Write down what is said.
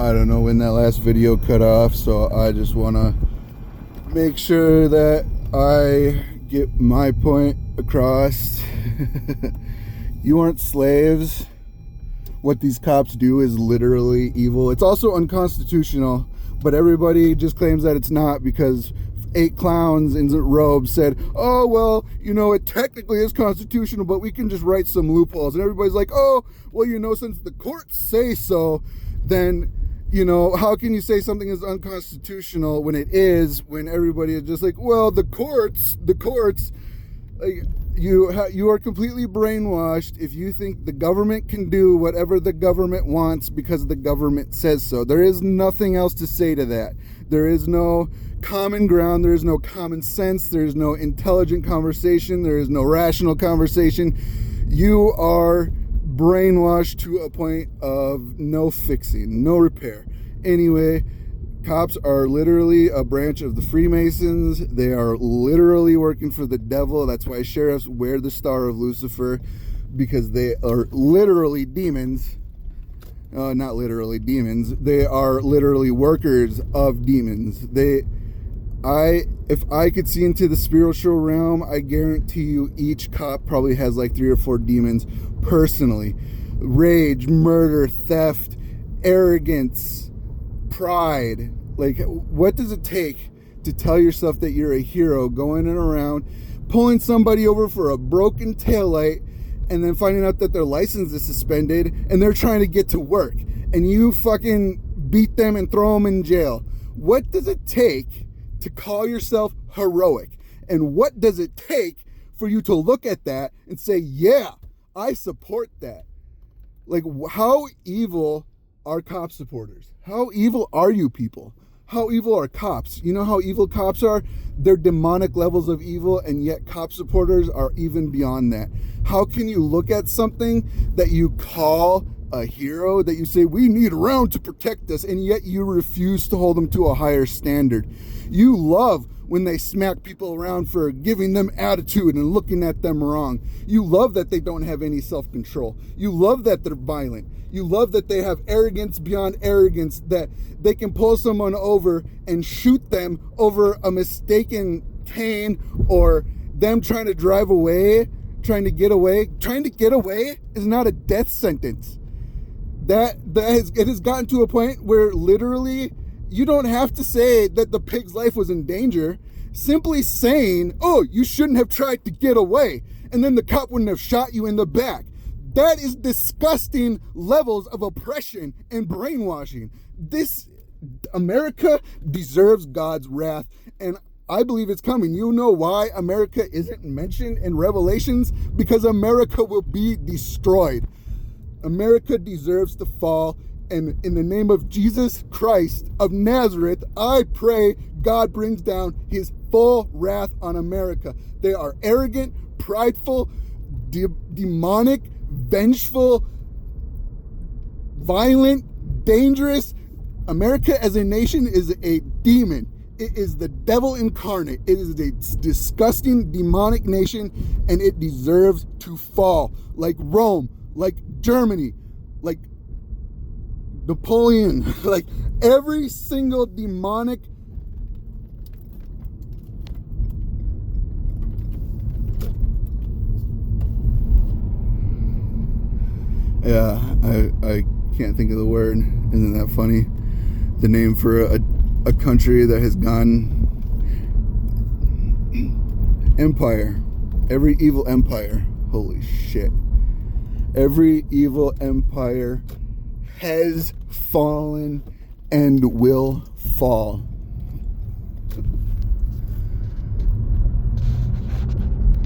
I don't know when that last video cut off, so I just want to make sure that I get my point across. You aren't slaves. What these cops do is literally evil. It's also unconstitutional, but everybody just claims that it's not because 8 clowns in robes said, oh, well, you know, it technically is constitutional, but we can just write some loopholes. And everybody's like, oh, well, you know, since the courts say so, then, you know, how can you say something is unconstitutional when it is, when everybody is just like, well, the courts, like, you are completely brainwashed if you think the government can do whatever the government wants because the government says so. There is nothing else to say to that. There is no common ground. There is no common sense. There is no intelligent conversation. There is no rational conversation. You are brainwashed to a point of no fixing, no repair. Anyway, cops are literally a branch of the Freemasons. They are literally working for the devil. That's why sheriffs wear the Star of Lucifer, because they are literally demons. Not literally demons. They are literally workers of demons. If I could see into the spiritual realm, I guarantee you each cop probably has like 3 or 4 demons personally. Rage, murder, theft, arrogance, pride. Like, what does it take to tell yourself that you're a hero going around pulling somebody over for a broken taillight and then finding out that their license is suspended and they're trying to get to work and you fucking beat them and throw them in jail? What does it take to call yourself heroic? And what does it take for you to look at that and say, yeah, I support that? Like, how evil are cop supporters? How evil are you people? How evil are cops? You know how evil cops are? They're demonic levels of evil, and yet cop supporters are even beyond that. How can you look at something that you call a hero, that you say, we need around to protect us, and yet you refuse to hold them to a higher standard? You love when they smack people around for giving them attitude and looking at them wrong. You love that they don't have any self-control. You love that they're violent. You love that they have arrogance beyond arrogance, that they can pull someone over and shoot them over a mistaken cane, or them trying to drive away, trying to get away. Trying to get away is not a death sentence. It has gotten to a point where literally you don't have to say that the pig's life was in danger. Simply saying, oh, you shouldn't have tried to get away, and then the cop wouldn't have shot you in the back. That is disgusting levels of oppression and brainwashing. America deserves God's wrath, and I believe it's coming. You know why America isn't mentioned in Revelations? Because America will be destroyed. America deserves to fall. And in the name of Jesus Christ of Nazareth, I pray God brings down his full wrath on America. They are arrogant, prideful, demonic, vengeful, violent, dangerous. America as a nation is a demon. It is the devil incarnate. It is a disgusting, demonic nation, and it deserves to fall. Like Rome, like Germany, like Napoleon, like every single demonic I can't think of the word. Isn't that funny? The name for a country that has gone empire. Every evil empire. Holy shit. Every evil empire has fallen and will fall.